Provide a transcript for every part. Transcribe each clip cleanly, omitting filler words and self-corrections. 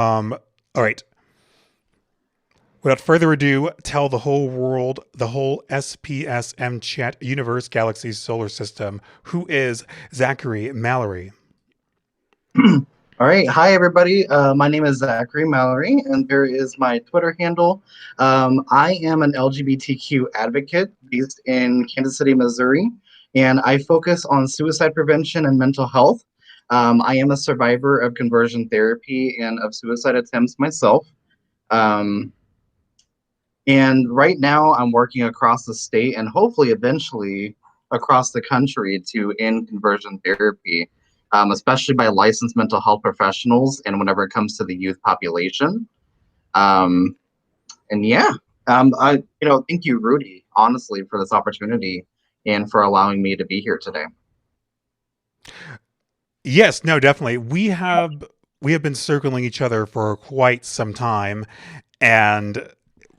All right. Without further ado, tell the whole world, the whole SPSM chat universe, galaxy, solar system, who is Zachary Mallory. All right. Hi, everybody. My name is Zachary Mallory, and there is my Twitter handle. I am an LGBTQ advocate based in Kansas City, Missouri, and I focus on suicide prevention and mental health. I am a survivor of conversion therapy and of suicide attempts myself. Um, and right now, I'm working across the state and hopefully eventually across the country to end conversion therapy, especially by licensed mental health professionals and whenever it comes to the youth population. Um, and yeah, thank you, Rudy, honestly, for this opportunity and for allowing me to be here today. Yes, no, definitely. We have been circling each other for quite some time, and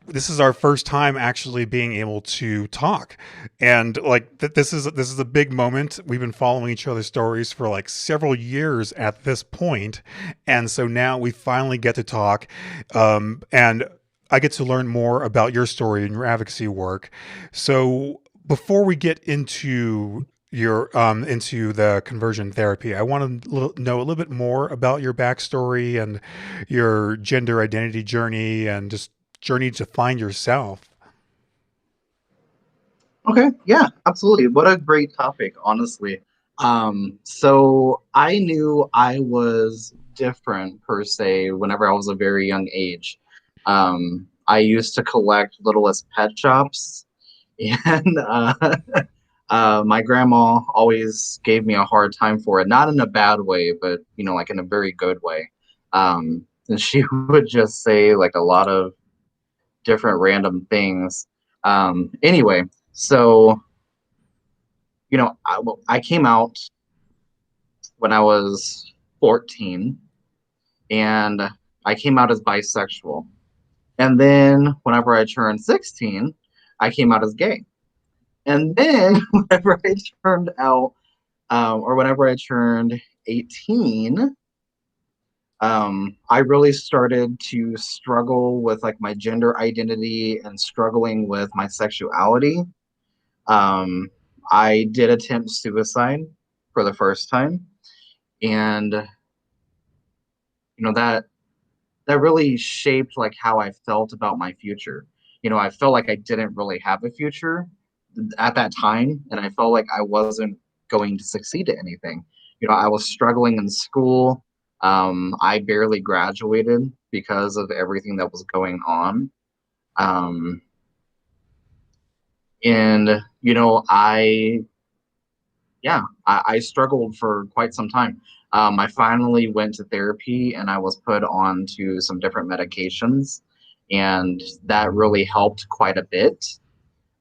this is our first time actually being able to talk. And like this is a big moment. We've been following each other's stories for like several years at this point, and so now we finally get to talk. And I get to learn more about your story and your advocacy work. So before we get into the conversion therapy, I want to know a little bit more about your backstory and your gender identity journey and just journey to find yourself. Okay, yeah, absolutely. What a great topic, honestly. So I knew I was different per se whenever I was a very young age. I used to collect littlest pet shops, and my grandma always gave me a hard time for it, not in a bad way, but like in a very good way. And she would just say like a lot of different random things. Anyway, so I came out when I was 14, and I came out as bisexual. And then whenever I turned 16, I came out as gay. And then whenever I turned out, or whenever I turned 18, I really started to struggle with like my gender identity and struggling with my sexuality. Um, I did attempt suicide for the first time, and that really shaped like how I felt about my future. I felt like I didn't really have a future at that time, and I felt like I wasn't going to succeed at anything. I was struggling in school. I barely graduated because of everything that was going on. Um, and I struggled for quite some time. I finally went to therapy and I was put on to some different medications, and that really helped quite a bit.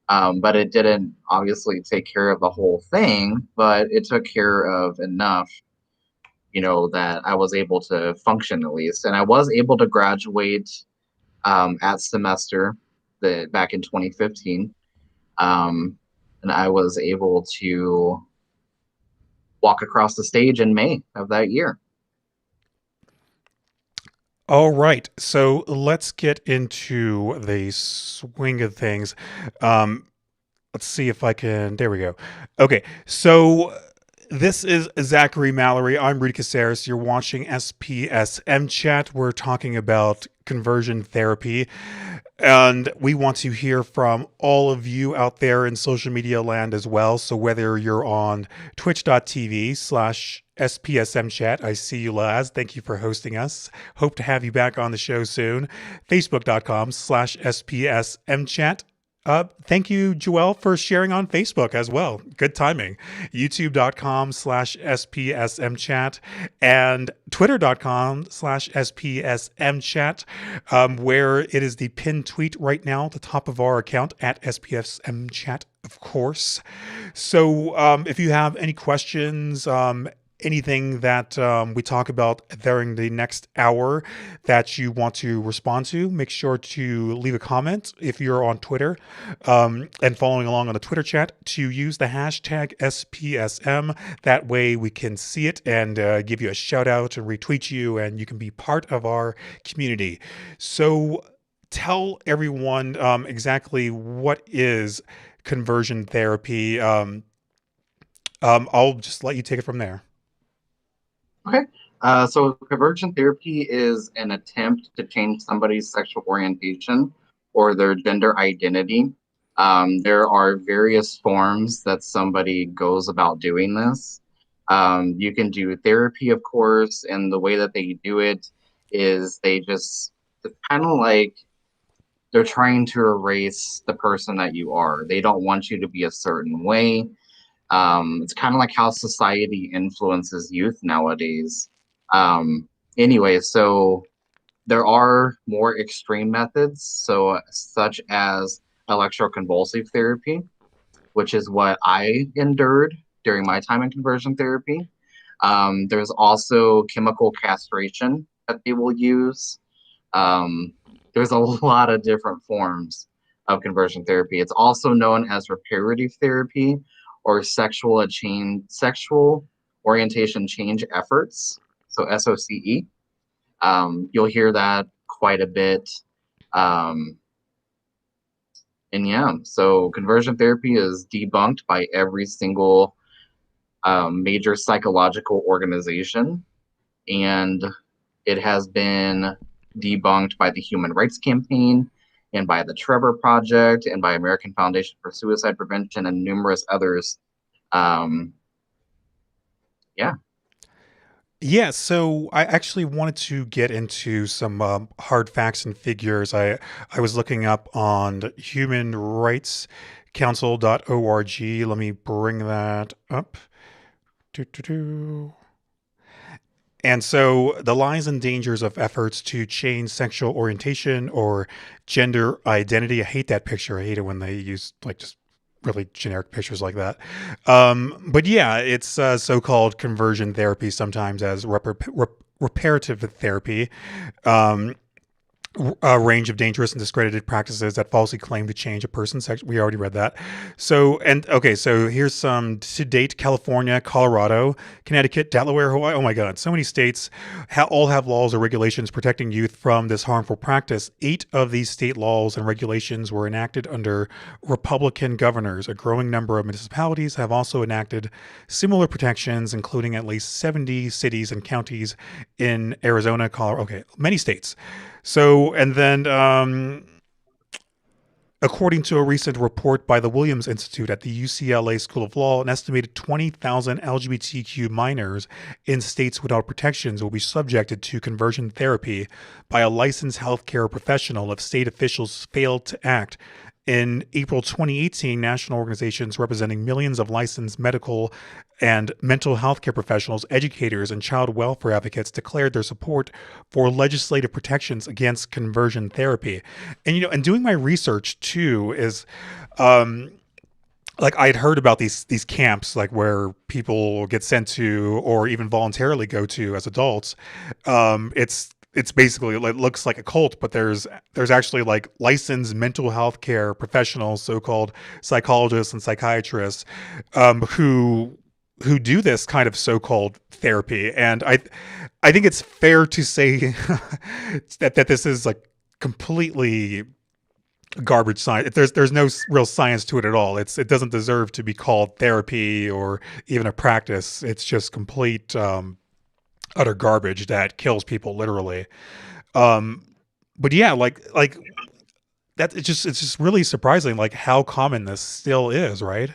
But it didn't obviously take care of the whole thing, but it took care of enough, that I was able to function at least. And I was able to graduate at semester back in 2015. Um, and I was able to walk across the stage in May of that year. All right, so let's get into the swing of things. Um, let's see if I can. There we go. Okay, so this is Zachary Mallory. I'm Rudy Caseres. You're watching SPSM Chat. We're talking about conversion therapy. And we want to hear from all of you out there in social media land as well. So whether you're on twitch.tv/SPSM chat, I see you, Laz. Thank you for hosting us. Hope to have you back on the show soon. Facebook.com/SPSM chat. Thank you, Joelle, for sharing on Facebook as well. Good timing. YouTube.com/SPSM chat and Twitter.com/SPSM chat, where it is the pinned tweet right now at the top of our account at SPSM chat, of course. So if you have any questions, anything that we talk about during the next hour that you want to respond to, make sure to leave a comment if you're on Twitter and following along on the Twitter chat to use the hashtag SPSM. That way we can see it and give you a shout out and retweet you, and you can be part of our community. So tell everyone exactly what is conversion therapy. I'll just let you take it from there. Okay. So conversion therapy is an attempt to change somebody's sexual orientation or their gender identity. There are various forms that somebody goes about doing this. You can do therapy, of course, and the way that they do it is it's kind of like they're trying to erase the person that you are. They don't want you to be a certain way. It's kind of like how society influences youth nowadays. Um, anyway, so there are more extreme methods, so such as electroconvulsive therapy, which is what I endured during my time in conversion therapy. There's also chemical castration that they will use. Um, there's a lot of different forms of conversion therapy. It's also known as reparative therapy or sexual orientation change efforts. So SOCE. You'll hear that quite a bit. Um, and yeah, so conversion therapy is debunked by every single major psychological organization, and it has been debunked by the Human Rights Campaign and by the Trevor Project and by American Foundation for Suicide Prevention and numerous others. Um, yeah. Yeah, so I actually wanted to get into some hard facts and figures. I was looking up on humanrightscouncil.org. Let me bring that up. Doo, doo, doo. And so the lies and dangers of efforts to change sexual orientation or gender identity. I hate that picture. I hate it when they use like just really generic pictures like that. But yeah, it's so-called conversion therapy, sometimes as reparative therapy. Um, a range of dangerous and discredited practices that falsely claim to change a person's sex. We already read that. So, and okay, so here's some to date: California, Colorado, Connecticut, Delaware, Hawaii. Oh my God, so many states all have laws or regulations protecting youth from this harmful practice. 8 of these state laws and regulations were enacted under Republican governors. A growing number of municipalities have also enacted similar protections, including at least 70 cities and counties in Arizona, Colorado. Okay, many states. So, and then, according to a recent report by the Williams Institute at the UCLA School of Law, an estimated 20,000 LGBTQ minors in states without protections will be subjected to conversion therapy by a licensed healthcare professional if state officials fail to act. In April 2018, national organizations representing millions of licensed medical and mental health care professionals, educators, and child welfare advocates declared their support for legislative protections against conversion therapy. And and doing my research too is, um, like I had heard about these camps, like where people get sent to or even voluntarily go to as adults. It's basically, it looks like a cult, but there's actually like licensed mental health care professionals, so-called psychologists and psychiatrists, who do this kind of so-called therapy. And I think it's fair to say that this is like completely garbage science. There's no real science to it at all. It doesn't deserve to be called therapy or even a practice. It's just complete utter garbage that kills people literally. Um, but yeah, like that. It's just really surprising, like how common this still is, right?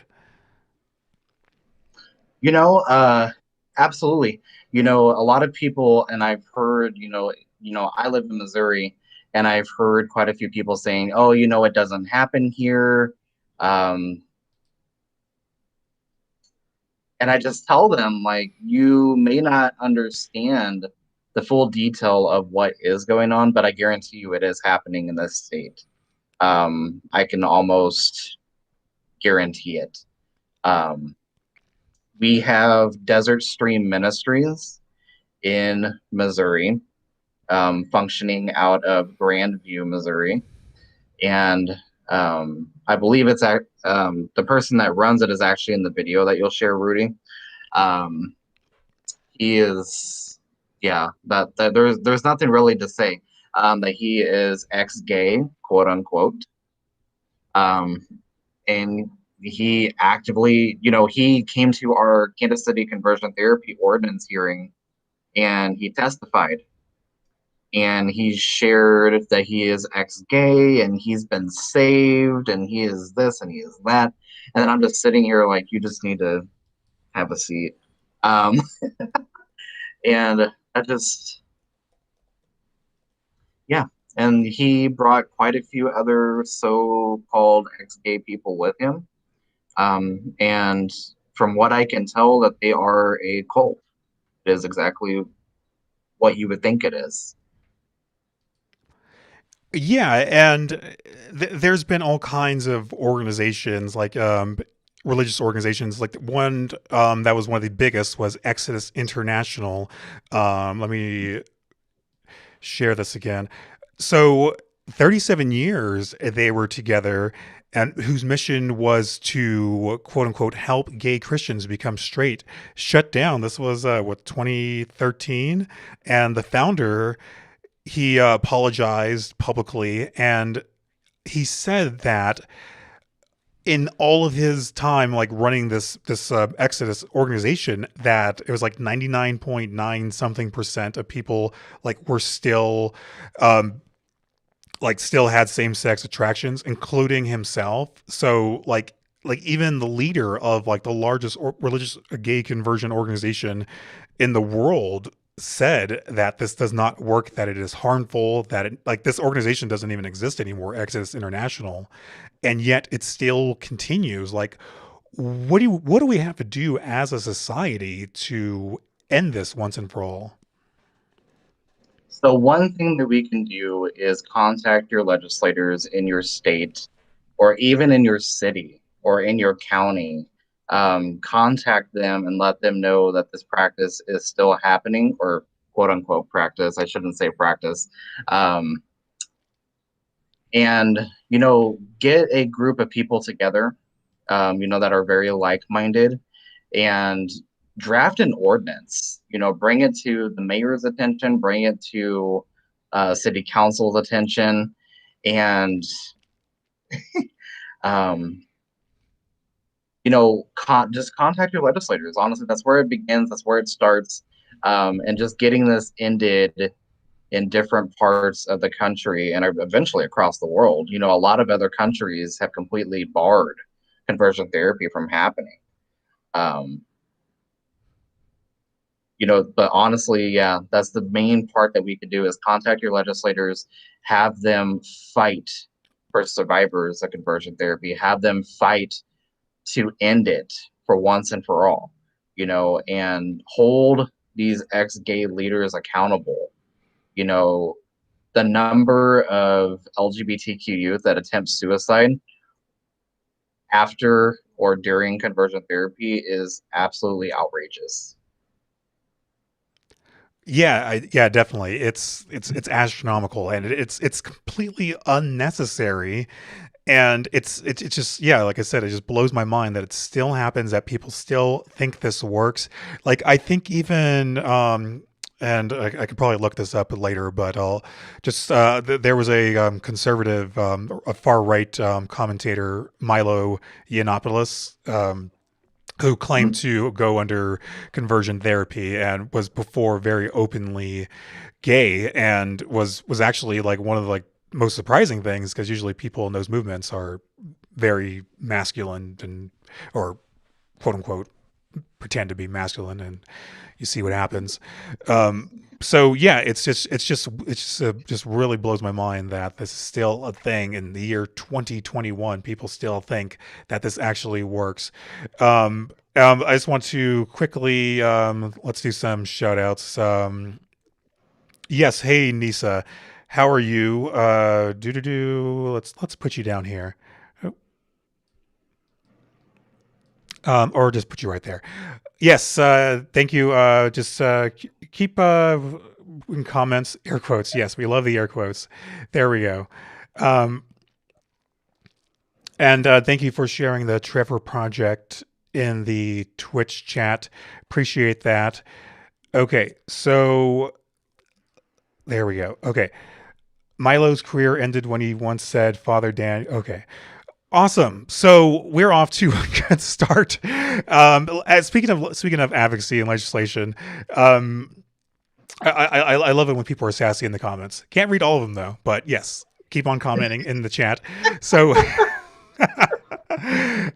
You know, absolutely. A lot of people, and I've heard, I live in Missouri, and I've heard quite a few people saying, "Oh, it doesn't happen here." Um, and I just tell them, like, you may not understand the full detail of what is going on, but I guarantee you it is happening in this state. I can almost guarantee it. Um, We have Desert Stream Ministries in Missouri, functioning out of Grandview, Missouri. And I believe the person that runs it is actually in the video that you'll share, Rudy. Um, he is, yeah, that there's nothing really to say. That he is ex-gay, quote unquote. Um, and he actively, he came to our Kansas City conversion therapy ordinance hearing and he testified and he shared that he is ex-gay and he's been saved and he is this and he is that. And then I'm just sitting here like, you just need to have a seat. Um, and I just, yeah. And he brought quite a few other so-called ex-gay people with him. And from what I can tell, that they are a cult. It is exactly what you would think it is. Yeah, and there's been all kinds of organizations like religious organizations. Like one that was one of the biggest was Exodus International. Let me share this again. So 37 years they were together, and whose mission was to quote unquote help gay Christians become straight. Shut down. This was what, 2013, and the founder, he apologized publicly, and he said that in all of his time like running this Exodus organization, that it was like 99.9 something percent of people like were still um still had same-sex attractions, including himself. So like even the leader of like the largest religious gay conversion organization in the world said that this does not work, that it is harmful, that it, like this organization doesn't even exist anymore, Exodus International, and yet it still continues. Like, what do we have to do as a society to end this once and for all? So one thing that we can do is contact your legislators in your state or even in your city or in your county. Contact them and let them know that this practice is still happening, or quote unquote practice. I shouldn't say practice. Um, and, get a group of people together, that are very like-minded and draft an ordinance, bring it to the mayor's attention, bring it to city council's attention, and um, just contact your legislators. Honestly, that's where it begins. That's where it starts. And just getting this ended in different parts of the country and eventually across the world. A lot of other countries have completely barred conversion therapy from happening. Um, but honestly, yeah, that's the main part that we could do is contact your legislators, have them fight for survivors of conversion therapy, have them fight to end it for once and for all, and hold these ex-gay leaders accountable. You know, the number of LGBTQ youth that attempt suicide after or during conversion therapy is absolutely outrageous. Yeah, yeah, definitely. It's astronomical, and it's completely unnecessary, and it's just, yeah, like I said, it just blows my mind that it still happens, that people still think this works. Like I think even and I could probably look this up later, but I'll just there was a conservative, a far right commentator, Milo Yiannopoulos, who claimed Mhm. to go under conversion therapy and was before very openly gay, and was actually like one of the like most surprising things, because usually people in those movements are very masculine, and or quote unquote pretend to be masculine, and you see what happens. So yeah, just really blows my mind that this is still a thing in the year 2021. People still think that this actually works. I just want to quickly let's do some shout outs. Yes, hey Nisa, how are you? Do do do. Let's put you down here. or just put you right there. Yes, thank you. Just keep in comments air quotes. Yes, we love the air quotes. There we go. Um, and thank you for sharing the Trevor project in the Twitch chat. Appreciate that. Okay, so there we go. Okay. Milo's career ended when he once said, Father Dan. Okay. Awesome. So we're off to a good start. Speaking of advocacy and legislation, I love it when people are sassy in the comments. Can't read all of them though, but yes, keep on commenting in the chat. So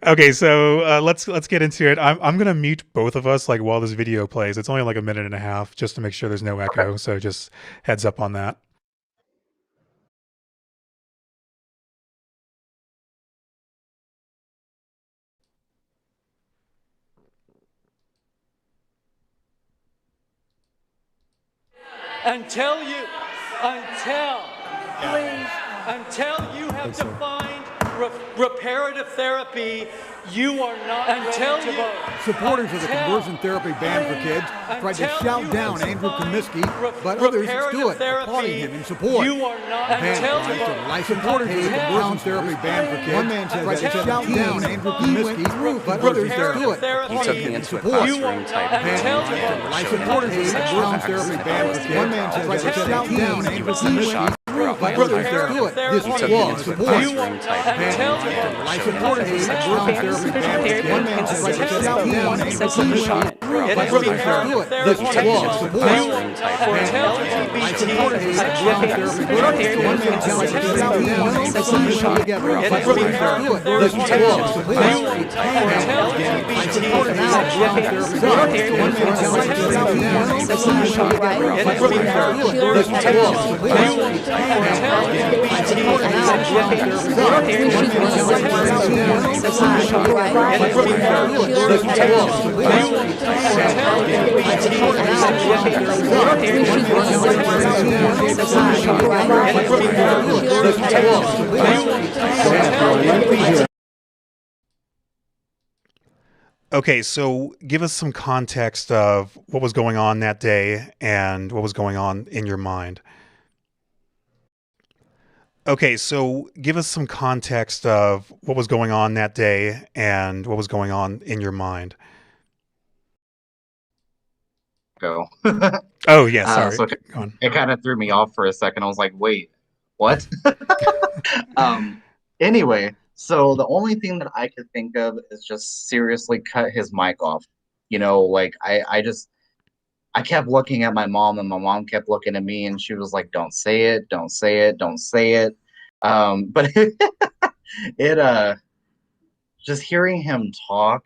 okay, so let's get into it. I'm gonna mute both of us like while this video plays. It's only like a minute and a half just to make sure there's no echo. So just heads up on that. Until you have defined reparative therapy, you are not ready to vote. Supporters of the conversion therapy ban for kids tried to shout down Andrew Kaminsky, but others stood, applauding him in support. You are not Supporters of the conversion therapy ban for kids. One man tried to shout down Andrew Kaminsky, but others stood, applauding him in support. Supporters of the conversion therapy ban for kids. One man tried to shout down Andrew Kaminsky. But others stood. This was support. Supporters of the conversion therapy ban for kids. One man tried to shout down Andrew Kaminsky. But others stood. This was support. Supporters of the conversion therapy ban for kids. One man tried to shout down Andrew Kaminsky together. But others stood. This was support. Supporters of the conversion therapy ban for kids. One man tried to shout down Andrew Kaminsky together. But others stood. This was support. Okay, so give us some context of what was going on that day and what was going on in your mind. Okay, so give us some context of what was going on that day and what was going on in your mind. Go. Oh, yeah, sorry. So it kind of threw me off for a second. I was like, wait, what? Anyway, so the only thing that I could think of is just seriously cut his mic off. Like I kept looking at my mom and my mom kept looking at me and she was like, don't say it, don't say it, don't say it. But it just hearing him talk,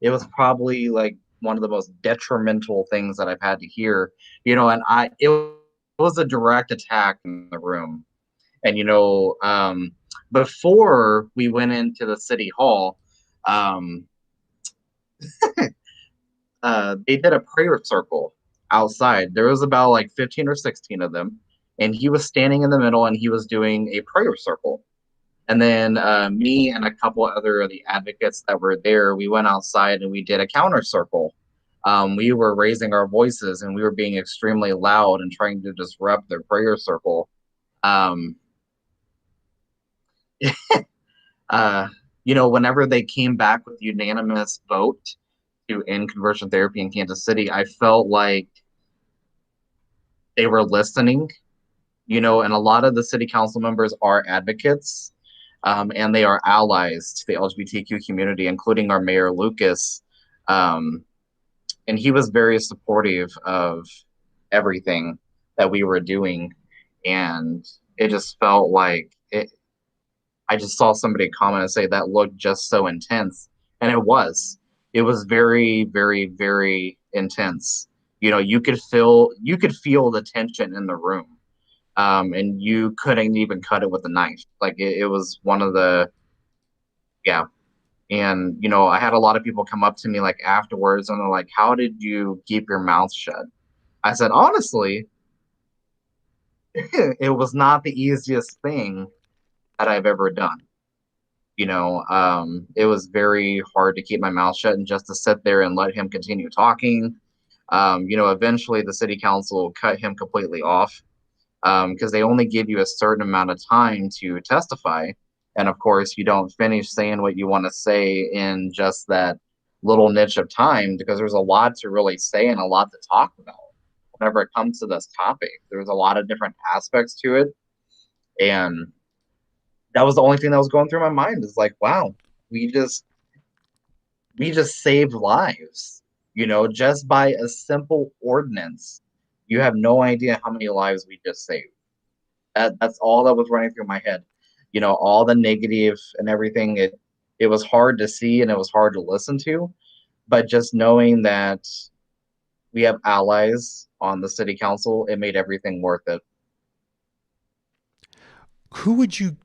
it was probably like one of the most detrimental things that I've had to hear, and it was a direct attack in the room. And, before we went into the city hall, they did a prayer circle outside. There was about like 15 or 16 of them. And he was standing in the middle and he was doing a prayer circle. And then me and a couple other of the advocates that were there, we went outside and we did a counter circle. We were raising our voices and we were being extremely loud and trying to disrupt their prayer circle. Whenever they came back with unanimous vote to end conversion therapy in Kansas City, I felt like they were listening, and a lot of the city council members are advocates, and they are allies to the LGBTQ community, including our mayor, Lucas. And he was very supportive of everything that we were doing. And it just felt like I just saw somebody comment and say that looked just so intense. And it was very, very, very intense. You could feel the tension in the room. And you couldn't even cut it with a knife. Like it was one of the, yeah. And, I had a lot of people come up to me like afterwards and they're like, how did you keep your mouth shut? I said, honestly, it was not the easiest thing that I've ever done. It was very hard to keep my mouth shut and just to sit there and let him continue talking. Eventually the city council cut him completely off because they only give you a certain amount of time to testify. And of course, you don't finish saying what you want to say in just that little niche of time because there's a lot to really say and a lot to talk about whenever it comes to this topic. There's a lot of different aspects to it. And that was the only thing that was going through my mind is like, wow, we just saved lives, just by a simple ordinance. You have no idea how many lives we just saved. That's all that was running through my head. All the negative and everything, it was hard to see and it was hard to listen to, but just knowing that we have allies on the city council, it made everything worth it. Who would you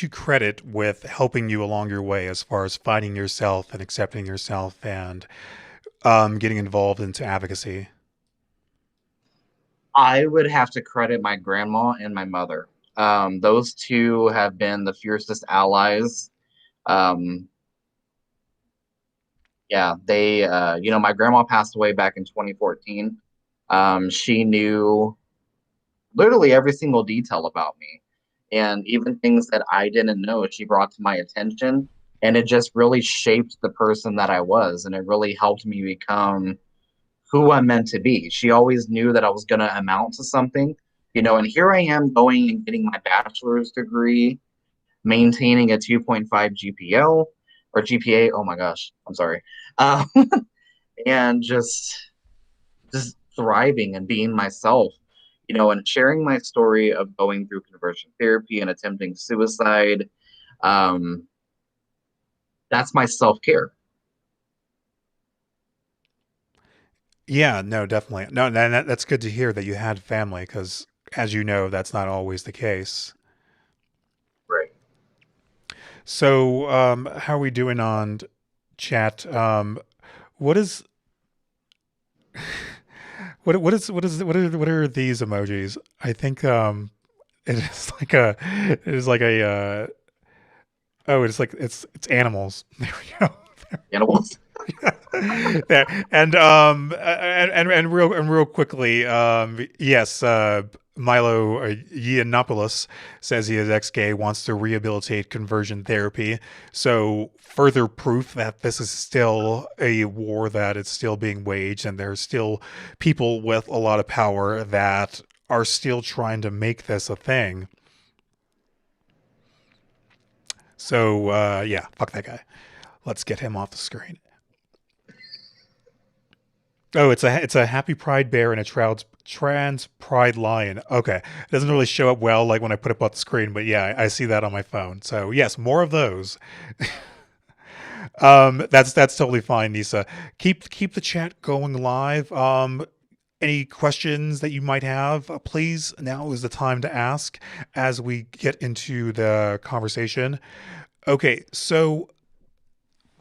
credit with helping you along your way as far as finding yourself and accepting yourself and getting involved into advocacy? I would have to credit my grandma and my mother. Those two have been the fiercest allies. Yeah, they, my grandma passed away back in 2014. She knew literally every single detail about me. And even things that I didn't know, she brought to my attention. And it just really shaped the person that I was. And it really helped me become who I'm meant to be. She always knew that I was going to amount to something, and here I am going and getting my bachelor's degree, maintaining a 2.5 GPO or GPA. Oh my gosh, I'm sorry. Um, and just thriving and being myself, and sharing my story of going through conversion therapy and attempting suicide. That's my self-care. Yeah, no, definitely. No, that's good to hear that you had family because, as you know, that's not always the case. Right. So, how are we doing on chat? What is what are these emojis? I think it is like a oh, it's animals. There we go. Animals. There. And real quickly, yes, Milo Yiannopoulos says he is ex-gay, wants to rehabilitate conversion therapy. So further proof that this is still a war that is still being waged, and there's still people with a lot of power that are still trying to make this a thing. So yeah, fuck that guy. Let's get him off the screen. Oh, it's a happy pride bear and a trans pride lion. Okay, it doesn't really show up well like when I put it up on the screen, but yeah, I see that on my phone. So yes, more of those. That's totally fine, Nisa. Keep the chat going live. Any questions that you might have, please. Now is the time to ask as we get into the conversation. Okay, so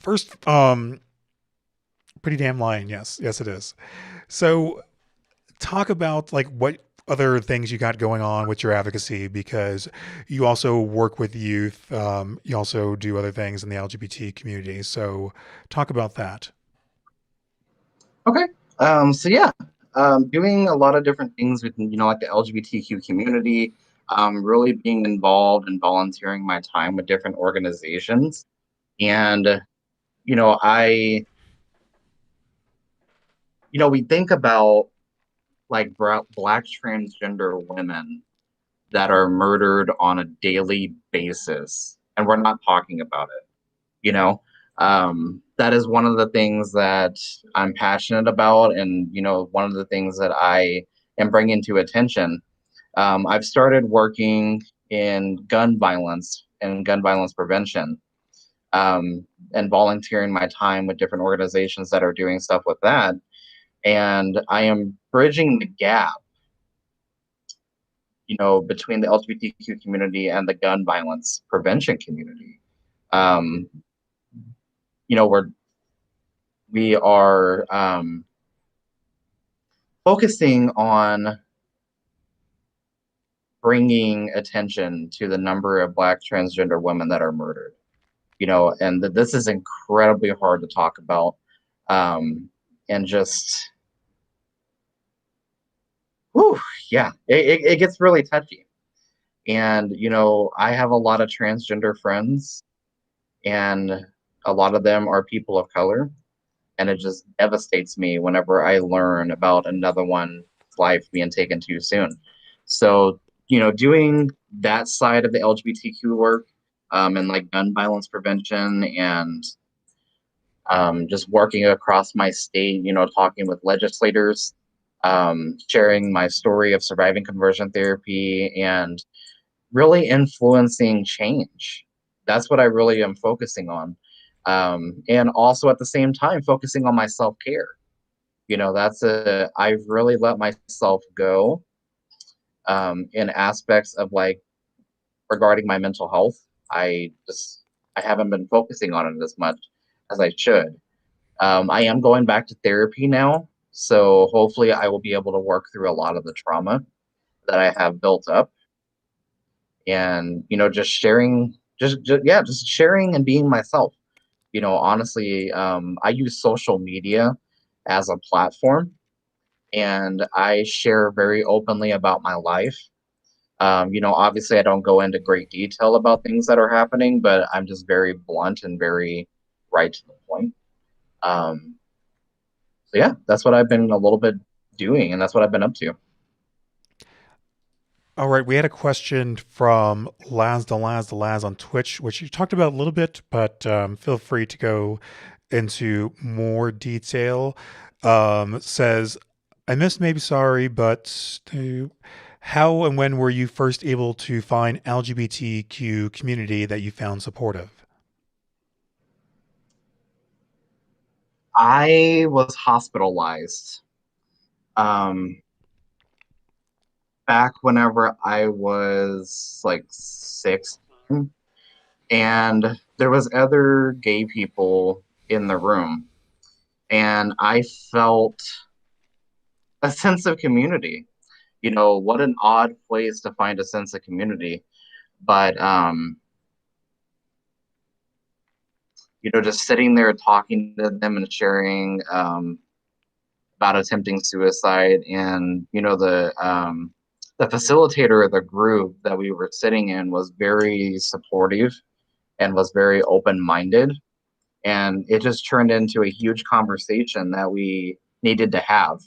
first, pretty damn lion. Yes, it is. So talk about like what other things you got going on with your advocacy, because you also work with youth. You also do other things in the LGBT community. So talk about that. Okay. So yeah, doing a lot of different things with, like the LGBTQ community, really being involved and volunteering my time with different organizations. And, we think about like Black transgender women that are murdered on a daily basis, and we're not talking about it, that is one of the things that I'm passionate about, and one of the things that I am bringing to attention. I've started working in gun violence and gun violence prevention, and volunteering my time with different organizations that are doing stuff with that. And I am bridging the gap, between the LGBTQ community and the gun violence prevention community. We are focusing on bringing attention to the number of Black transgender women that are murdered. and this is incredibly hard to talk about. And just, whew, yeah, it gets really touchy. And, I have a lot of transgender friends, and a lot of them are people of color. And it just devastates me whenever I learn about another one's life being taken too soon. So, doing that side of the LGBTQ work, and like gun violence prevention, and just working across my state, talking with legislators, sharing my story of surviving conversion therapy, and really influencing change. That's what I really am focusing on. And also at the same time, focusing on my self-care. I've really let myself go in aspects of like regarding my mental health. I haven't been focusing on it as much as I should. I am going back to therapy now, so hopefully I will be able to work through a lot of the trauma that I have built up, and just sharing, just sharing and being myself. Honestly, I use social media as a platform, and I share very openly about my life. Obviously, I don't go into great detail about things that are happening, but I'm just very blunt and very right to the point. Um, so yeah, that's what I've been a little bit doing, and that's what I've been up to. All right, we had a question from Laz on Twitch, which you talked about a little bit, but feel free to go into more detail. Says, I missed maybe sorry, but how and when were you first able to find LGBTQ community that you found supportive? I was hospitalized back whenever I was like 16, and there was other gay people in the room, and I felt a sense of community. What an odd place to find a sense of community. But just sitting there talking to them and sharing about attempting suicide, and the facilitator of the group that we were sitting in was very supportive and was very open-minded, and it just turned into a huge conversation that we needed to have.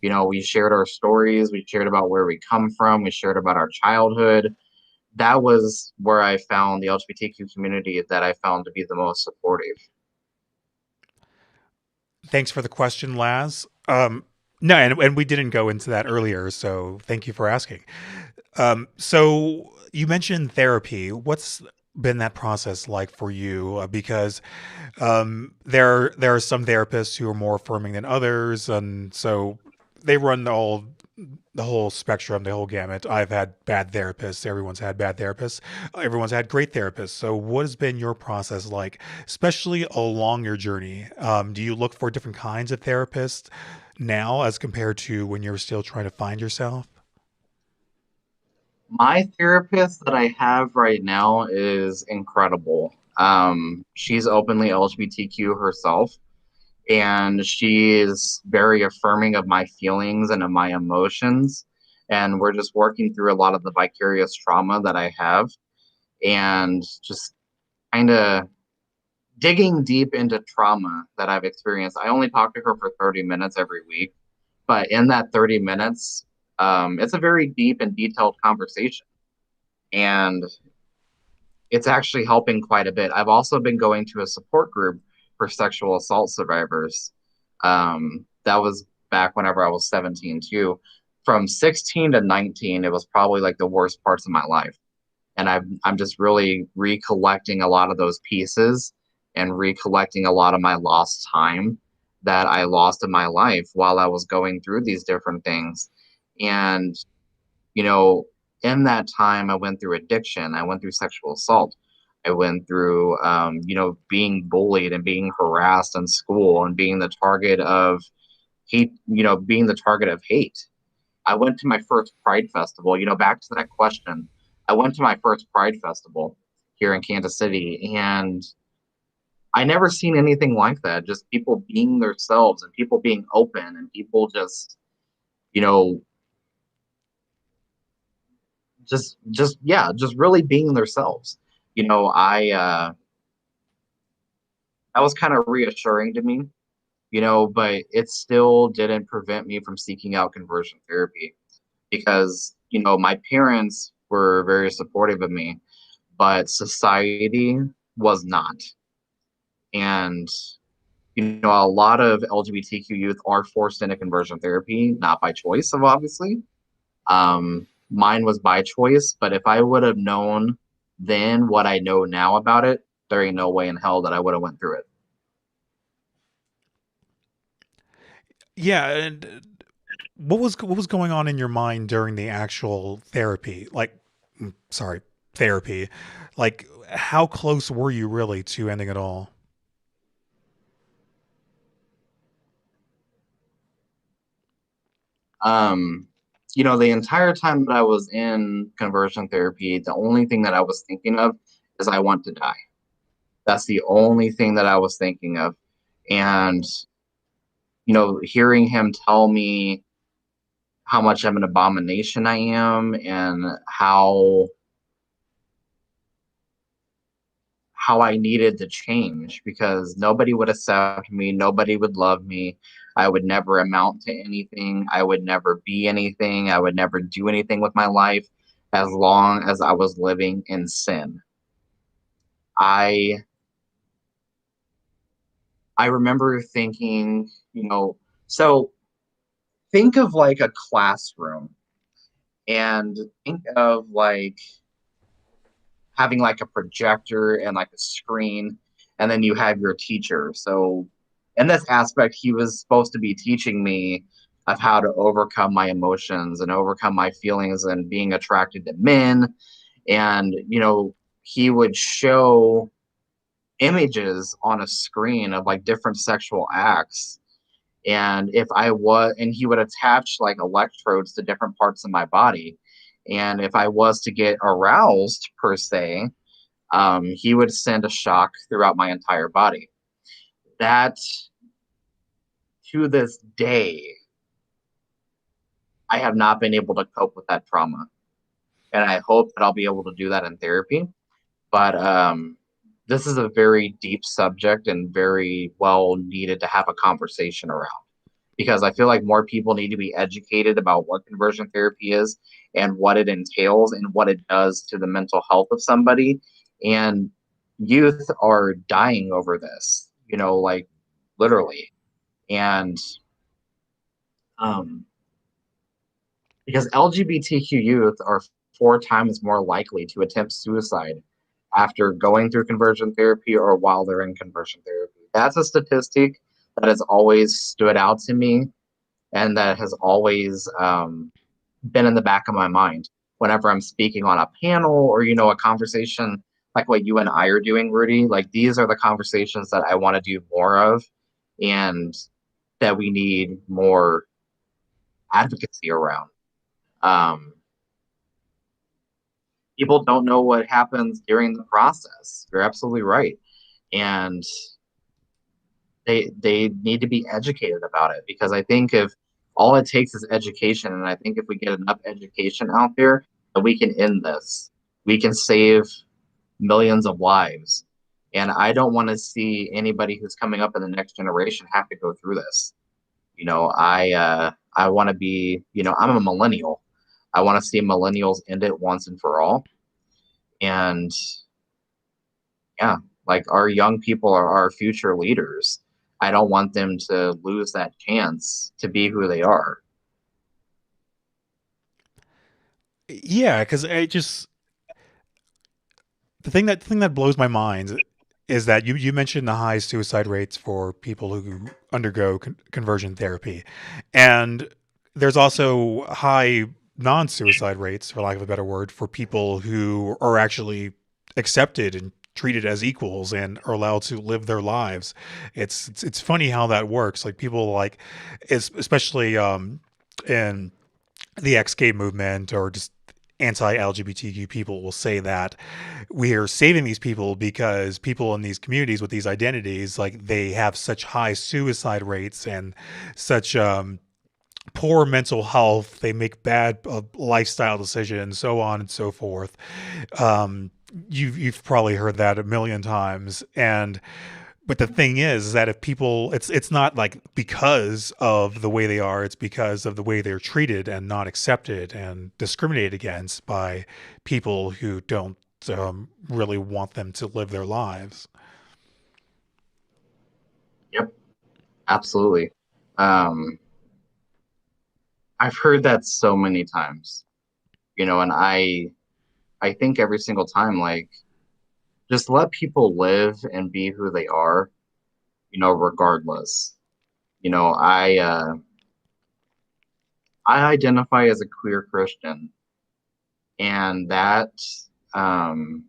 We shared our stories, we shared about where we come from, we shared about our childhood. That was where I found the LGBTQ community that I found to be the most supportive. Thanks for the question, Laz. No, and we didn't go into that earlier, so thank you for asking. So you mentioned therapy. What's been that process like for you? Because there are some therapists who are more affirming than others, and so they run the whole spectrum, the whole gamut. I've had bad therapists. Everyone's had bad therapists. Everyone's had great therapists. So, what has been your process like, especially along your journey? Do you look for different kinds of therapists now as compared to when you're still trying to find yourself? My therapist that I have right now is incredible. She's openly LGBTQ herself, and she is very affirming of my feelings and of my emotions. And we're just working through a lot of the vicarious trauma that I have, and just kind of digging deep into trauma that I've experienced. I only talk to her for 30 minutes every week, but in that 30 minutes, it's a very deep and detailed conversation. And it's actually helping quite a bit. I've also been going to a support group for sexual assault survivors. That was back whenever I was 17 too. From 16 to 19, it was probably like the worst parts of my life. And I'm just really recollecting a lot of those pieces and recollecting a lot of my lost time that I lost in my life while I was going through these different things. And, you know, in that time, I went through addiction. I went through sexual assault. I went through, being bullied and being harassed in school and being the target of hate, being the target of hate. I went to my first Pride Festival, back to that question. I went to my first Pride Festival here in Kansas City, and I never seen anything like that. Just people being themselves and people being open and people just, you know, just really being themselves. That was kind of reassuring to me, but it still didn't prevent me from seeking out conversion therapy because, my parents were very supportive of me, but society was not. And, a lot of LGBTQ youth are forced into conversion therapy, not by choice, obviously. Mine was by choice, but if I would have known then what I know now about it, there ain't no way in hell that I would have went through it. Yeah, and what was going on in your mind during the actual therapy? Like, sorry, therapy. Like, how close were you really to ending it all? Um, the entire time that I was in conversion therapy, the only thing that I was thinking of is I want to die. That's the only thing that I was thinking of. And, hearing him tell me how much of an abomination I am and how I needed to change because nobody would accept me, nobody would love me. I would never amount to anything. I would never be anything. I would never do anything with my life as long as I was living in sin. I I remember thinking, so think of like a classroom and think of like having like a projector and like a screen, and then you have your teacher. So in this aspect, he was supposed to be teaching me of how to overcome my emotions and overcome my feelings and being attracted to men. And, he would show images on a screen of like different sexual acts. And he would attach like electrodes to different parts of my body. And if I was to get aroused per se, he would send a shock throughout my entire body. That, to this day, I have not been able to cope with that trauma. And I hope that I'll be able to do that in therapy. But this is a very deep subject and very well needed to have a conversation around because I feel like more people need to be educated about what conversion therapy is and what it entails and what it does to the mental health of somebody. And youth are dying over this, like literally. And um, because LGBTQ youth are 4 times more likely to attempt suicide after going through conversion therapy or while they're in conversion therapy. That's a statistic that has always stood out to me and that has always been in the back of my mind whenever I'm speaking on a panel or, a conversation like what you and I are doing, Rudy. Like these are the conversations that I want to do more of and that we need more advocacy around. Um, People don't know what happens during the process. You're absolutely right. And they need to be educated about it because I think if all it takes is education, and I think if we get enough education out there, that we can end this. We can save millions of lives. And I don't want to see anybody who's coming up in the next generation have to go through this. I want to be, I'm a millennial. I want to see millennials end it once and for all. And yeah, like our young people are our future leaders. I don't want them to lose that chance to be who they are. Yeah, because the thing that blows my mind is that you mentioned the high suicide rates for people who undergo conversion therapy, and there's also high non-suicide rates, for lack of a better word, for people who are actually accepted and treated as equals and are allowed to live their lives. It's funny how that works. Like people like, especially in the ex-gay movement or just anti-LGBTQ people will say that we are saving these people because people in these communities with these identities, like, they have such high suicide rates and such poor mental health, they make bad lifestyle decisions, so on and so forth. um you've probably heard that a million times. And but the thing is that if people, it's not like because of the way they are, it's because of the way they're treated and not accepted and discriminated against by people who don't really want them to live their lives. Yep, absolutely. I've heard that so many times, and I think every single time, like, just let people live and be who they are, regardless. I identify as a queer Christian, and that um,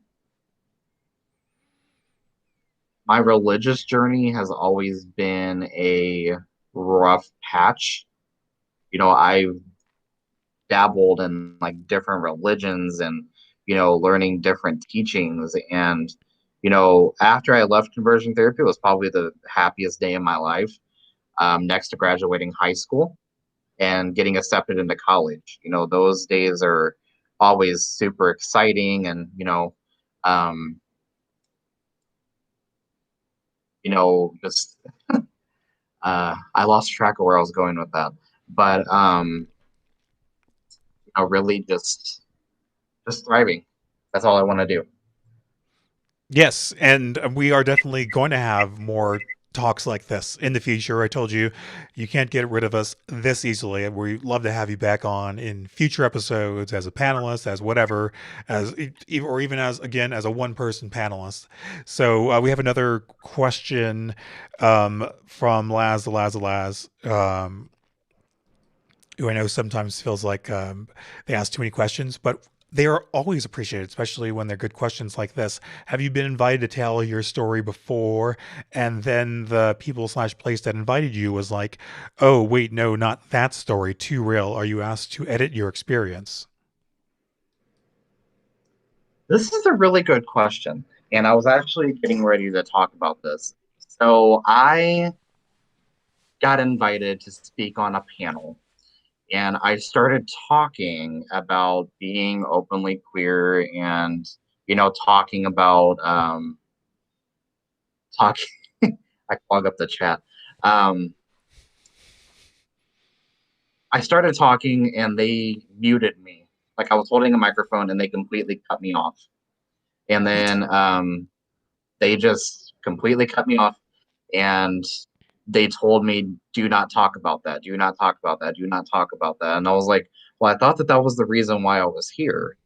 my religious journey has always been a rough patch. I've dabbled in like different religions and learning different teachings, and after I left conversion therapy, it was probably the happiest day of my life, next to graduating high school and getting accepted into college. Those days are always super exciting, and um just I lost track of where I was going with that, but really just thriving. That's all I want to do. Yes, and we are definitely going to have more talks like this in the future. I told you, you can't get rid of us this easily. We'd love to have you back on in future episodes as a panelist, as whatever, or even as, again, as a one-person panelist. So we have another question from Laz, who I know sometimes feels like they ask too many questions, but they are always appreciated, especially when they're good questions like this. Have you been invited to tell your story before, and then the people/place that invited you was like, oh, wait, no, not that story, too real? Are you asked to edit your experience? This is a really good question, and I was actually getting ready to talk about this. So I got invited to speak on a panel, and I started talking about being openly queer and talking about talking. I clog up the chat. Um, I started talking, and they muted me. Like, I was holding a microphone, and they completely cut me off. And then they just completely cut me off, and they told me, do not talk about that, do not talk about that, do not talk about that. And I was like, well, I thought that was the reason why I was here.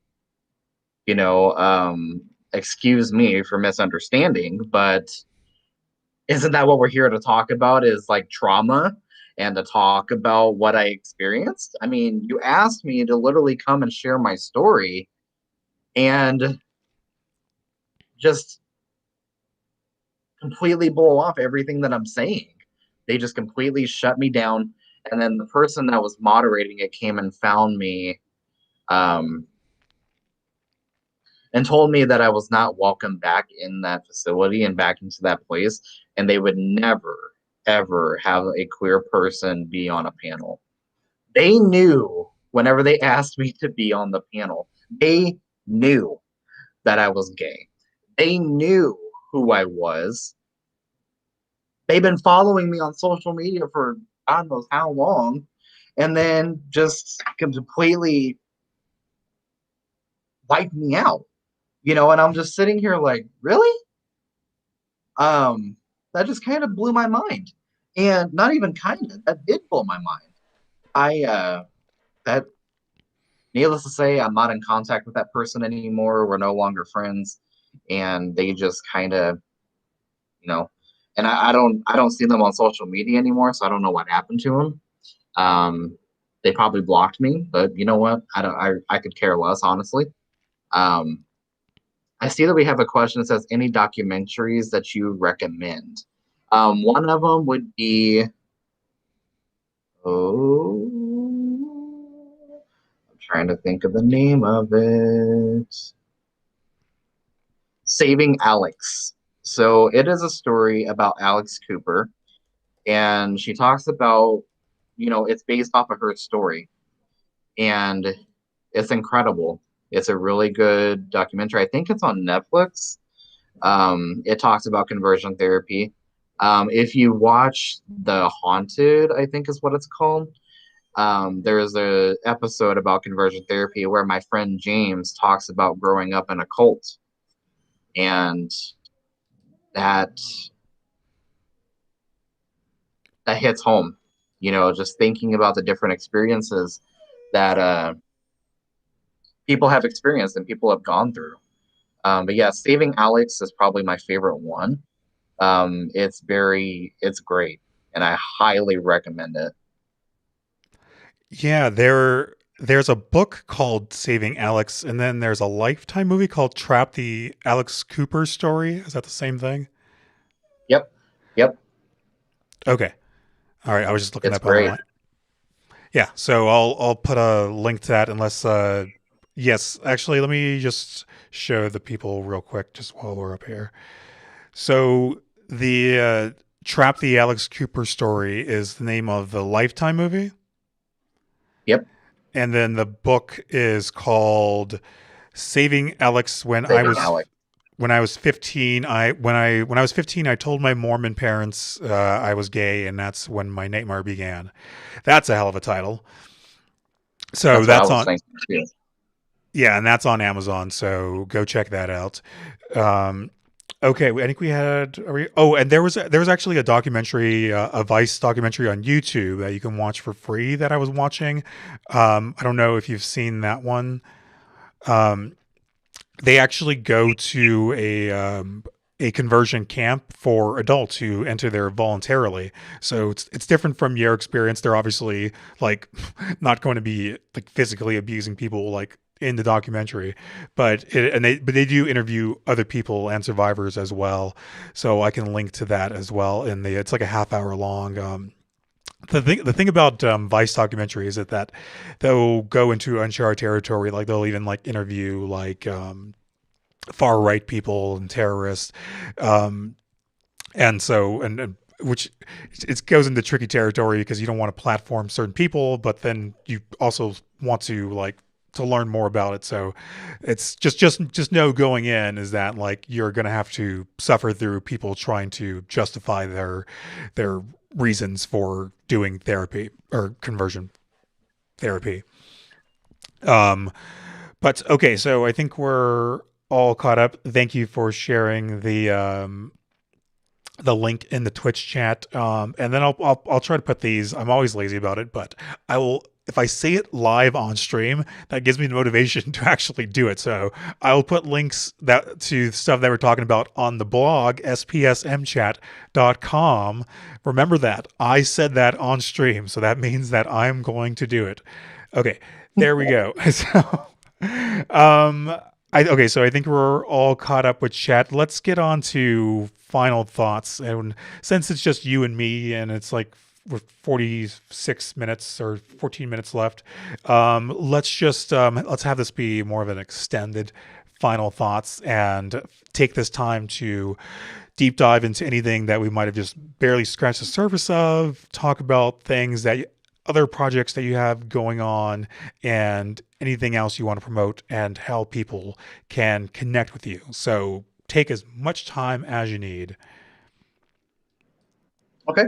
Excuse me for misunderstanding, but isn't that what we're here to talk about, is like trauma and to talk about what I experienced? I mean, you asked me to literally come and share my story, and just completely blow off everything that I'm saying. They just completely shut me down. And then the person that was moderating it came and found me, and told me that I was not welcome back in that facility and back into that place. And they would never, ever have a queer person be on a panel. They knew whenever they asked me to be on the panel, they knew that I was gay. They knew who I was. They've been following me on social media for God knows how long, and then just completely wipe me out, and I'm just sitting here like, really? That just kind of blew my mind. And not even kind of, that did blow my mind. That, needless to say, I'm not in contact with that person anymore. We're no longer friends. And they just kind of, and I don't see them on social media anymore, so I don't know what happened to them. They probably blocked me, but you know what? I could care less, honestly. I see that we have a question that says, any documentaries that you recommend? One of them would be, I'm Trying to think of the name of it. Saving Alex. So it is a story about Alex Cooper, and she talks about, it's based off of her story, and it's incredible. It's a really good documentary. I think it's on Netflix. It talks about conversion therapy. If you watch The Haunted, I think is what it's called. There's a episode about conversion therapy where my friend James talks about growing up in a cult, and that that hits home. Just thinking about the different experiences that people have experienced and people have gone through. But yeah, Saving Alex is probably my favorite one. It's great, and I highly recommend it. Yeah, there's a book called Saving Alex, and then there's a Lifetime movie called Trap the Alex Cooper Story. Is that the same thing? Yep, yep, Okay. All right. I was just looking it's up great. online. Yeah. So I'll put a link to that unless yes, actually let me just show the people real quick just while we're up here. So the Trap the Alex Cooper Story is the name of the Lifetime movie. Yep. And then the book is called Saving Alex Saving Alex. when I was 15. When I was 15, I told my Mormon parents I was gay, and that's when my nightmare began. That's a hell of a title. So That's what I that's was on thinking too. yeah, and that's on Amazon. So go check that out. Okay, I think we had. And there was actually a documentary, a Vice documentary on YouTube that you can watch for free that I was watching. I don't know if you've seen that one. They actually go to a conversion camp for adults who enter there voluntarily. So it's different from your experience. They're obviously like not going to be like physically abusing people like in the documentary, but they do interview other people and survivors as well. So I can link to that as well. It's like a half hour long. The thing about Vice documentaries is that they'll go into uncharted territory. Like they'll even like interview like far right people and terrorists, and so and which it goes into tricky territory because you don't want to platform certain people, but then you also want to like to learn more about it. So it's just know going in is that like you're gonna have to suffer through people trying to justify their reasons for doing therapy or conversion therapy. But okay, so I think we're all caught up. Thank you for sharing the link in the Twitch chat. And then I'll try to put these. I'm always lazy about it, but I will. If I say it live on stream, that gives me the motivation to actually do it. So I will put links to stuff that we're talking about on the blog, SPSMchat.com. Remember that. I said that on stream, so that means that I'm going to do it. Okay, there we go. So, so I think we're all caught up with chat. Let's get on to final thoughts. And since it's just you and me, and it's like we're 46 minutes or 14 minutes left, let's have this be more of an extended final thoughts and take this time to deep dive into anything that we might have just barely scratched the surface of, talk about things that other projects that you have going on and anything else you want to promote and how people can connect with you. So take as much time as you need. Okay.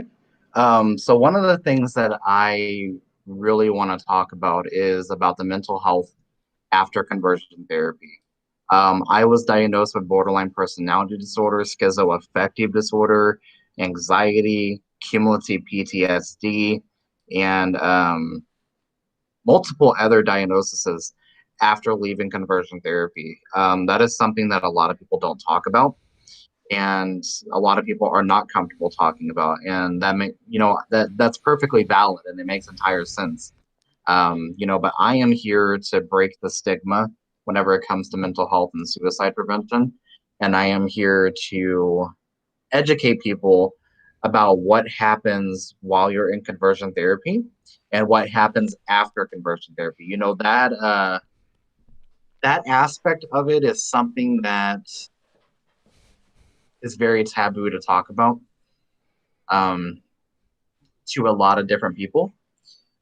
So one of the things that I really want to talk about is about the mental health after conversion therapy. I was diagnosed with borderline personality disorder, schizoaffective disorder, anxiety, cumulative PTSD, and multiple other diagnoses after leaving conversion therapy. That is something that a lot of people don't talk about, and a lot of people are not comfortable talking about, and that's perfectly valid, and it makes entire sense. But I am here to break the stigma whenever it comes to mental health and suicide prevention, and I am here to educate people about what happens while you're in conversion therapy and what happens after conversion therapy. You know, that aspect of it is something that is very taboo to talk about to a lot of different people.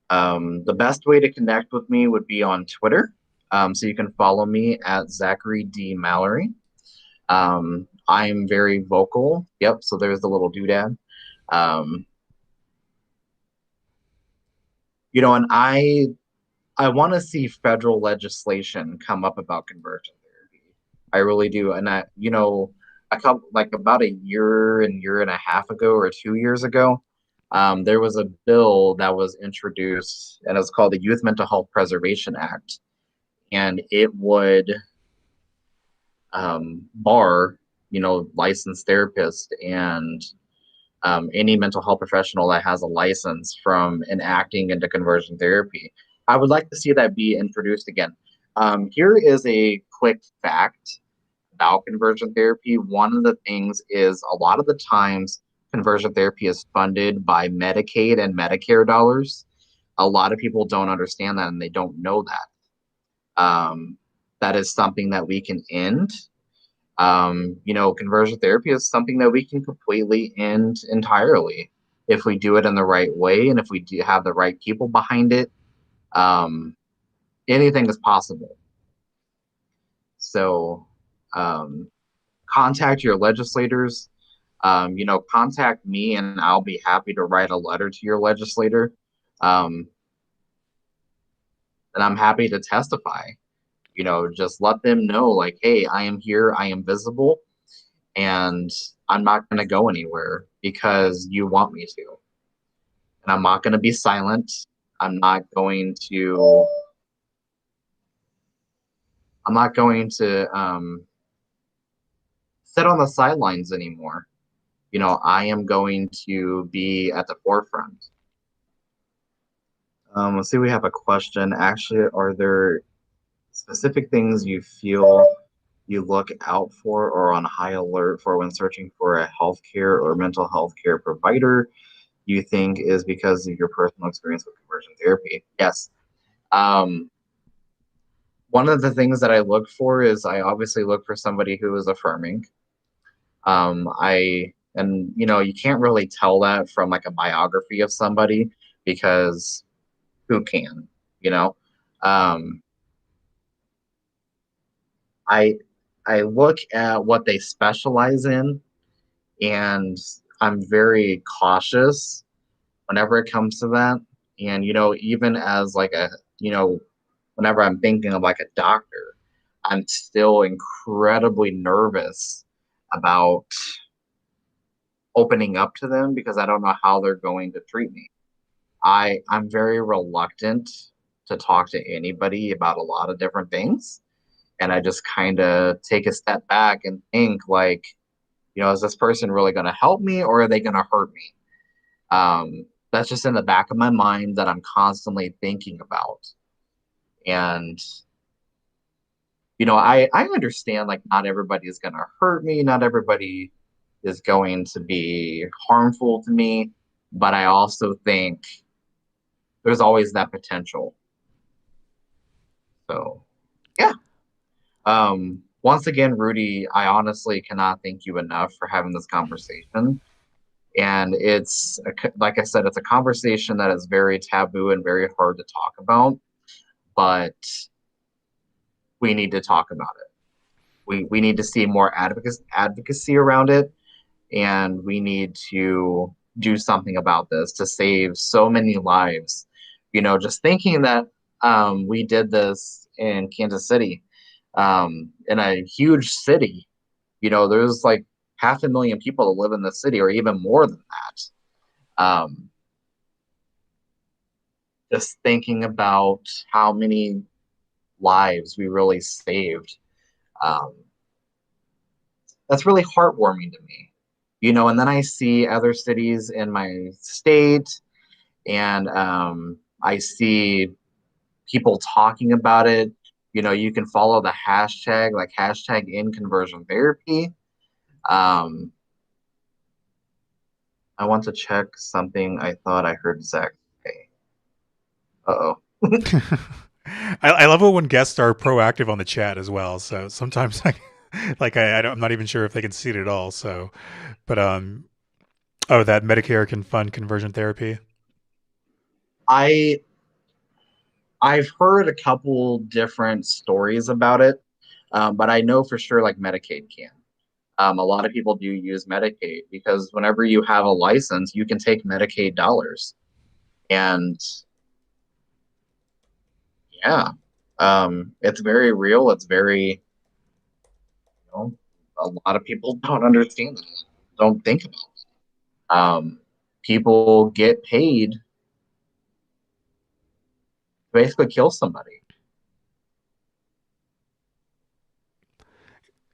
The best way to connect with me would be on Twitter. So you can follow me at Zachary D. Mallory. I'm very vocal. Yep, so there's the little doodad. You know, and I want to see federal legislation come up about conversion therapy. I really do. And you know, about a year and a half ago or 2 years ago, there was a bill that was introduced, and it's called the Youth Mental Health Preservation Act, and it would bar, you know, licensed therapists and any mental health professional that has a license from enacting into conversion therapy. I would like to see that be introduced again. Here is a quick fact about conversion therapy. One of the things is a lot of the times conversion therapy is funded by Medicaid and Medicare dollars. A lot of people don't understand that, and they don't know that. That is something that we can end. You know, conversion therapy is something that we can completely end entirely if we do it in the right way, and if we do have the right people behind it. Anything is possible. So contact your legislators. You know, contact me, and I'll be happy to write a letter to your legislator. And I'm happy to testify. You know, just let them know, like, hey, I am here, I am visible, and I'm not going to go anywhere because you want me to. And I'm not going to be silent. I'm not going to sit on the sidelines anymore. You know, I am going to be at the forefront. Let's see, we have a question. Actually, are there specific things you feel you look out for or on high alert for when searching for a healthcare or mental health care provider you think is because of your personal experience with conversion therapy? Yes. One of the things that I look for is I obviously look for somebody who is affirming. And you know, you can't really tell that from like a biography of somebody because who can, you know? I look at what they specialize in, and I'm very cautious whenever it comes to that. And you know, even as like a, you know, whenever I'm thinking of like a doctor, I'm still incredibly nervous about opening up to them because I don't know how they're going to treat me. I'm very reluctant to talk to anybody about a lot of different things. And I just kind of take a step back and think like, you know, is this person really going to help me or are they going to hurt me? That's just in the back of my mind that I'm constantly thinking about. And, you know, I understand like not everybody is going to hurt me. Not everybody is going to be harmful to me. But I also think there's always that potential. So, yeah. Once again, Rudy, I honestly cannot thank you enough for having this conversation. And it's, like I said, it's a conversation that is very taboo and very hard to talk about, but we need to talk about it. We need to see more advocacy around it, and we need to do something about this to save so many lives. You know, just thinking that we did this in Kansas City, in a huge city, you know, there's like 500,000 people that live in the city, or even more than that. Just thinking about how many lives we really saved, that's really heartwarming to me, you know. And then I see other cities in my state, and I see people talking about it. You know, you can follow the hashtag, like hashtag in conversion therapy. I want to check something I thought I heard Zach say. Uh-oh. I love it when guests are proactive on the chat as well. So sometimes I'm not even sure if they can see it at all. So, but oh, that Medicare can fund conversion therapy. I've heard a couple different stories about it, but I know for sure like Medicaid can. A lot of people do use Medicaid because whenever you have a license, you can take Medicaid dollars. And yeah, it's very real. It's very, a lot of people don't understand that, don't think about it. People get paid to basically kill somebody.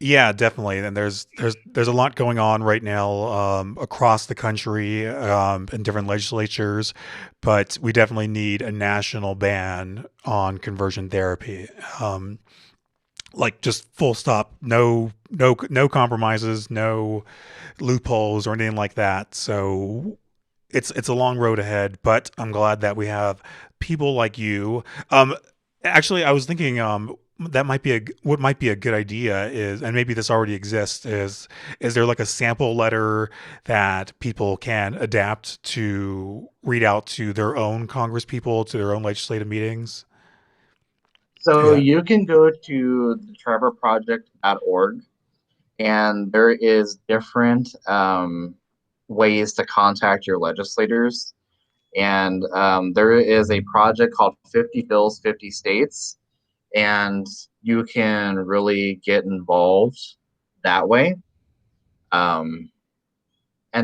Yeah, definitely. And there's a lot going on right now across the country in different legislatures, but we definitely need a national ban on conversion therapy. Like just full stop, no compromises, no loopholes or anything like that. So it's a long road ahead, but I'm glad that we have people like you. Actually, I was thinking that might be what might be a good idea is, and maybe this already exists, is there like a sample letter that people can adapt to read out to their own Congress people, to their own legislative meetings? So Yeah. you can go to the trevorproject.org, and there is different ways to contact your legislators. And there is a project called 50 Bills, 50 States, and you can really get involved that way. And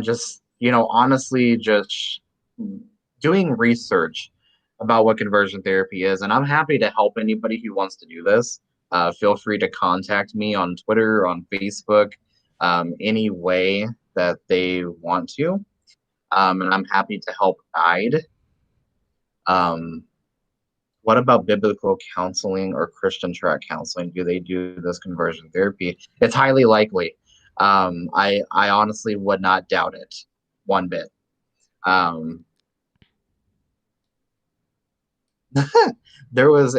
just, honestly, just doing research about what conversion therapy is. And I'm happy to help anybody who wants to do this. Feel free to contact me on Twitter, on Facebook, any way that they want to. And I'm happy to help guide. What about biblical counseling or Christian track counseling? Do they do this conversion therapy? It's highly likely. I honestly would not doubt it one bit. There was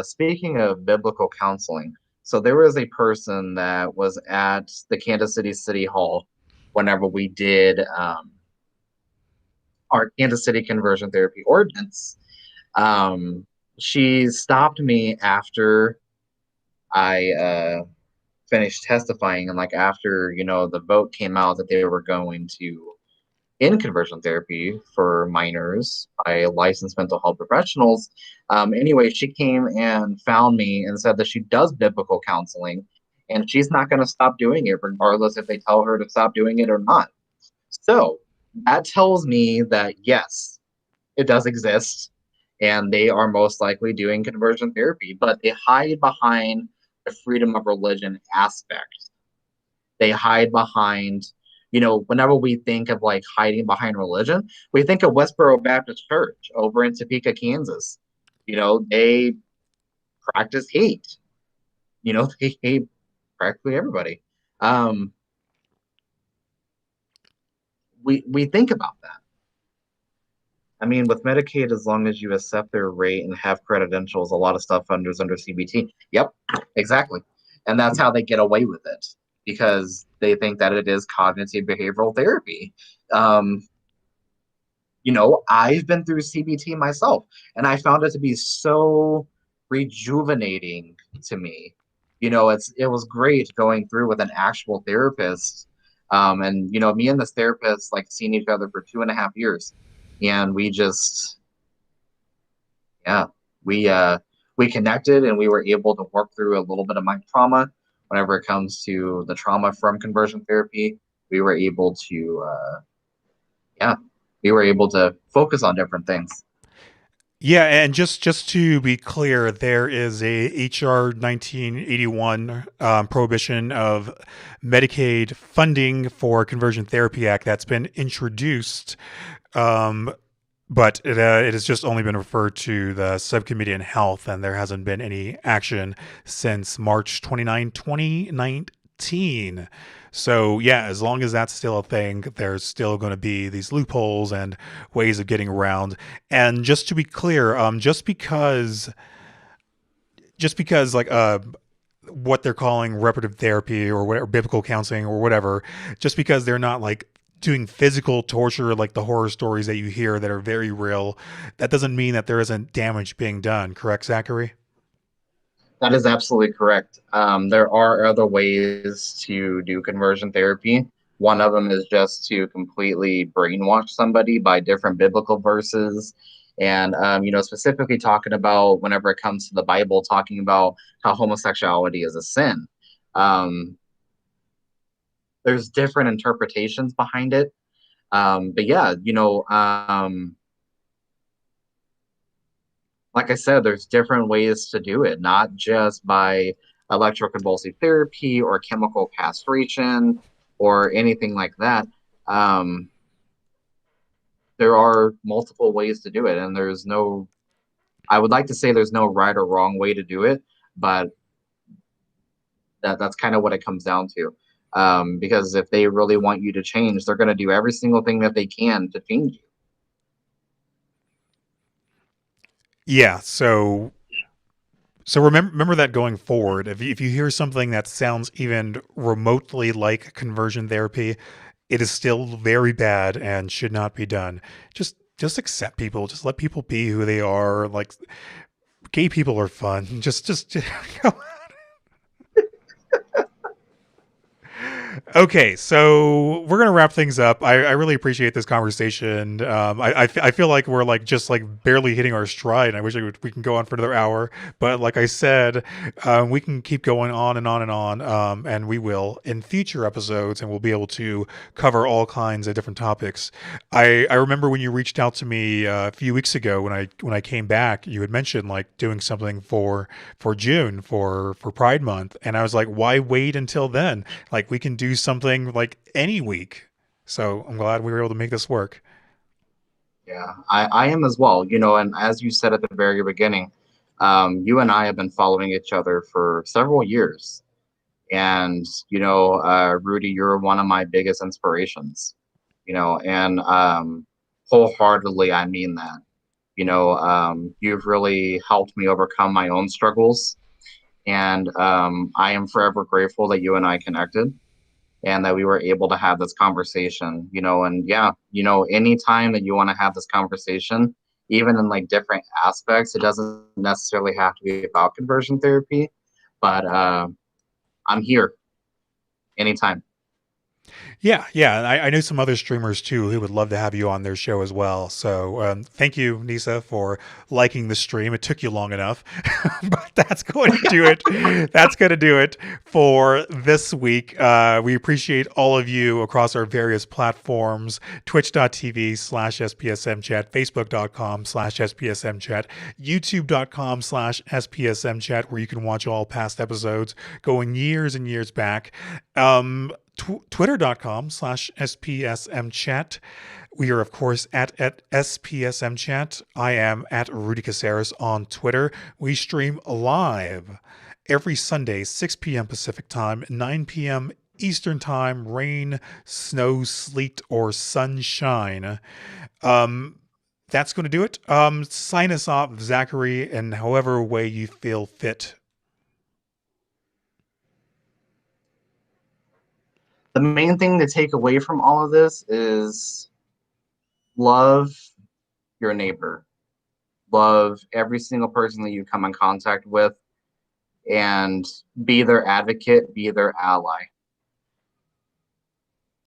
speaking of biblical counseling, so there was a person that was at the Kansas City City Hall whenever we did our Kansas City conversion therapy ordinance. She stopped me after I finished testifying, and like after the vote came out that they were going to in conversion therapy for minors by licensed mental health professionals. Anyway, she came and found me and said that she does biblical counseling, and she's not going to stop doing it regardless if they tell her to stop doing it or not. So that tells me that yes, it does exist, and they are most likely doing conversion therapy, but they hide behind the freedom of religion aspect. They hide behind, whenever we think of like hiding behind religion, we think of Westboro Baptist Church over in Topeka, Kansas. They practice hate. They hate practically everybody. We think about that. I mean, with Medicaid, as long as you accept their rate and have credentials, a lot of stuff under CBT. Yep, exactly. And that's how they get away with it, because they think that it is cognitive behavioral therapy. I've been through CBT myself, and I found it to be so rejuvenating to me. It was great going through with an actual therapist. And me and this therapist like seeing each other for 2.5 years. And we just, yeah, we connected, and we were able to work through a little bit of my trauma. Whenever it comes to the trauma from conversion therapy, we were able to, focus on different things. Yeah, and just to be clear, there is a HR 1981 prohibition of Medicaid funding for Conversion Therapy Act that's been introduced, but it has just only been referred to the Subcommittee on Health, and there hasn't been any action since March 29, 2019. 2018. So yeah, as long as that's still a thing, there's still going to be these loopholes and ways of getting around. And just to be clear, just because like what they're calling reparative therapy or whatever, biblical counseling or whatever, just because they're not like doing physical torture like the horror stories that you hear that are very real, that doesn't mean that there isn't damage being done. Correct, Zachary? That is absolutely correct. There are other ways to do conversion therapy. One of them is just to completely brainwash somebody by different biblical verses. And, specifically talking about whenever it comes to the Bible, talking about how homosexuality is a sin. There's different interpretations behind it. But yeah, like I said, there's different ways to do it, not just by electroconvulsive therapy or chemical castration or anything like that. There are multiple ways to do it, and I would like to say there's no right or wrong way to do it, but that's kind of what it comes down to. Because if they really want you to change, they're going to do every single thing that they can to change you. Yeah. So remember that going forward, if you hear something that sounds even remotely like conversion therapy, it is still very bad and should not be done. Just accept people. Just let people be who they are. Like gay people are fun. Just Okay, so we're gonna wrap things up. I really appreciate this conversation. I feel like we're like just like barely hitting our stride. I wish we can go on for another hour, but like I said, we can keep going on and on and on, and we will in future episodes, and we'll be able to cover all kinds of different topics. I remember when you reached out to me a few weeks ago when I came back, you had mentioned like doing something for June for Pride Month, and I was like, why wait until then? Like we can do something like any week. So I'm glad we were able to make this work. Yeah, I am as well. And as you said at the very beginning, you and I have been following each other for several years. And, Rudy, you're one of my biggest inspirations, and wholeheartedly, I mean that. You've really helped me overcome my own struggles. And I am forever grateful that you and I connected and that we were able to have this conversation, and yeah, anytime that you want to have this conversation, even in like different aspects, it doesn't necessarily have to be about conversion therapy, but I'm here anytime. Yeah, yeah. And I know some other streamers too who would love to have you on their show as well. So thank you, Nisa, for liking the stream. It took you long enough, but that's going to do it. That's going to do it for this week. We appreciate all of you across our various platforms: twitch.tv/SPSM Chat, Facebook.com/SPSM Chat, YouTube.com/SPSM Chat, where you can watch all past episodes going years and years back. Twitter.com/SPSM Chat. We are, of course, at SPSM Chat. I am at Rudy Caseres on Twitter. We stream live every Sunday, 6 p.m. Pacific Time, 9 p.m. Eastern Time, rain, snow, sleet, or sunshine. That's going to do it. Sign us off, Zachary, in however way you feel fit. The main thing to take away from all of this is love your neighbor, love every single person that you come in contact with, and be their advocate, be their ally.